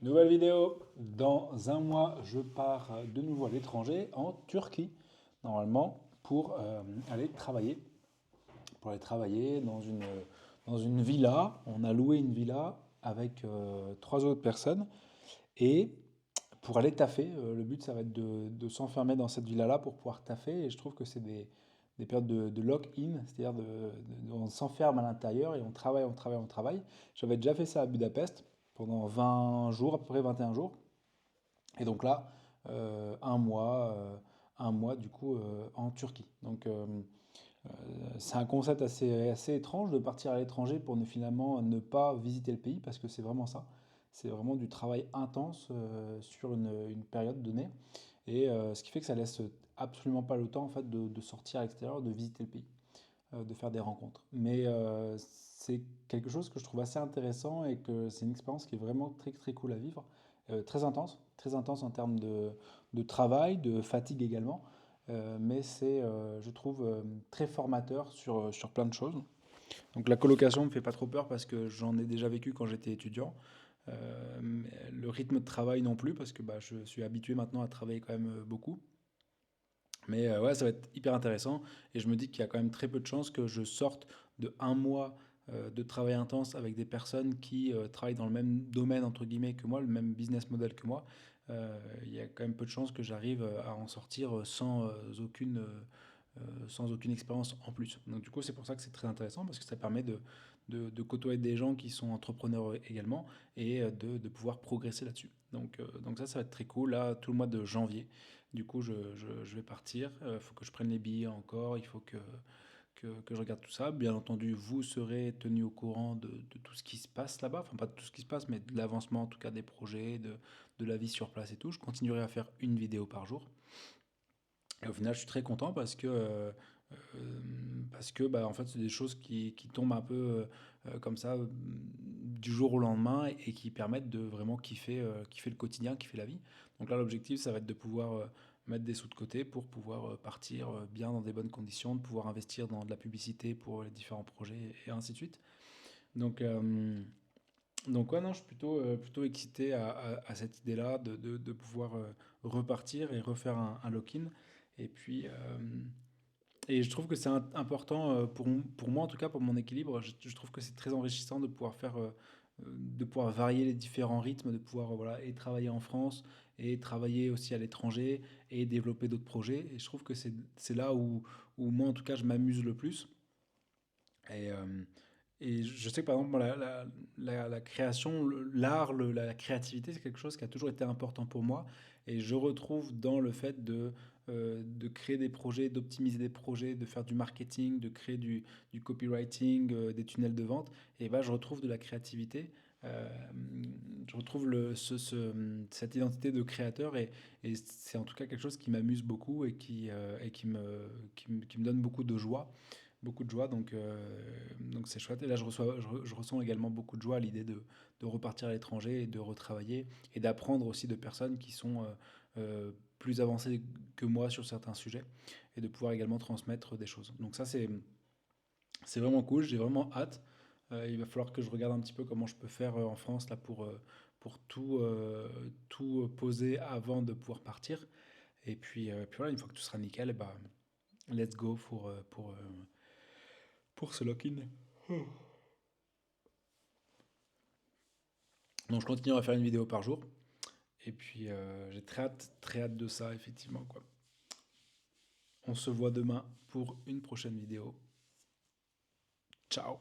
Nouvelle vidéo. Dans un mois, je pars de nouveau à l'étranger, en Turquie, normalement, pour aller travailler. Pour aller travailler dans une villa. On a loué une villa avec trois autres personnes. Et pour aller taffer, le but, ça va être de s'enfermer dans cette villa-là pour pouvoir taffer. Et je trouve que c'est des périodes de lock-in, c'est-à-dire on s'enferme à l'intérieur et on travaille, on travaille, on travaille. J'avais déjà fait ça à Budapest pendant 20 jours, à peu près 21 jours. Et donc là, un mois du coup en Turquie. Donc c'est un concept assez étrange de partir à l'étranger pour ne finalement ne pas visiter le pays parce que c'est vraiment ça. C'est vraiment du travail intense sur une période donnée. Et ce qui fait que ça laisse absolument pas le temps en fait de sortir à l'extérieur, de visiter le pays, de faire des rencontres. Mais c'est quelque chose que je trouve assez intéressant et que c'est une expérience qui est vraiment très très cool à vivre, très intense en termes de travail, de fatigue également. Mais c'est, je trouve, très formateur sur plein de choses. Donc la colocation me fait pas trop peur parce que j'en ai déjà vécu quand j'étais étudiant. Mais le rythme de travail non plus parce que bah, je suis habitué maintenant à travailler quand même beaucoup. Mais ouais, ça va être hyper intéressant. Et je me dis qu'il y a quand même très peu de chances que je sorte de un mois de travail intense avec des personnes qui travaillent dans le même domaine, entre guillemets, que moi, le même business model que moi. Il y a quand même peu de chances que j'arrive à en sortir sans aucune expérience en plus. Donc du coup, c'est pour ça que c'est très intéressant parce que ça permet de côtoyer des gens qui sont entrepreneurs également et de pouvoir progresser là-dessus. Donc ça va être très cool. Là, tout le mois de janvier, du coup, je vais partir. Il faut que je prenne les billets encore. Il faut que je regarde tout ça. Bien entendu, vous serez tenu au courant de tout ce qui se passe là-bas. Enfin, pas de tout ce qui se passe, mais de l'avancement en tout cas des projets, de la vie sur place et tout. Je continuerai à faire une vidéo par jour. Et au final, je suis très content parce que bah, en fait, c'est des choses qui tombent un peu comme ça du jour au lendemain et qui permettent de vraiment kiffer le quotidien, kiffer la vie. Donc là, l'objectif, ça va être de pouvoir mettre des sous de côté pour pouvoir partir bien dans des bonnes conditions, de pouvoir investir dans de la publicité pour les différents projets et ainsi de suite. Donc, ouais, non, je suis plutôt excité à cette idée-là de pouvoir repartir et refaire un lock-in. Et puis, et je trouve que c'est important pour moi, en tout cas pour mon équilibre. Je trouve que c'est très enrichissant de pouvoir de pouvoir varier les différents rythmes, de pouvoir voilà, et travailler en France et travailler aussi à l'étranger et développer d'autres projets. Et je trouve que c'est là où moi, en tout cas, je m'amuse le plus. Et, euh, et je sais que par exemple, moi, la création, l'art, la créativité, c'est quelque chose qui a toujours été important pour moi. Et je retrouve dans le fait de créer des projets, d'optimiser des projets, de faire du marketing, de créer du copywriting, des tunnels de vente, et ben, je retrouve de la créativité. euh, je retrouve cette identité de créateur et c'est en tout cas quelque chose qui m'amuse beaucoup et qui me donne beaucoup de joie, donc c'est chouette. Et là, je ressens également beaucoup de joie à l'idée de repartir à l'étranger et de retravailler et d'apprendre aussi de personnes qui sont plus avancées que moi sur certains sujets et de pouvoir également transmettre des choses. Donc ça, c'est vraiment cool, j'ai vraiment hâte. Il va falloir que je regarde un petit peu comment je peux faire en France là pour tout poser avant de pouvoir partir. Et puis voilà, une fois que tout sera nickel, et bah, let's go pour ce lock-in. Donc je continue à faire une vidéo par jour. Et puis j'ai très hâte de ça, effectivement, quoi. On se voit demain pour une prochaine vidéo. Ciao!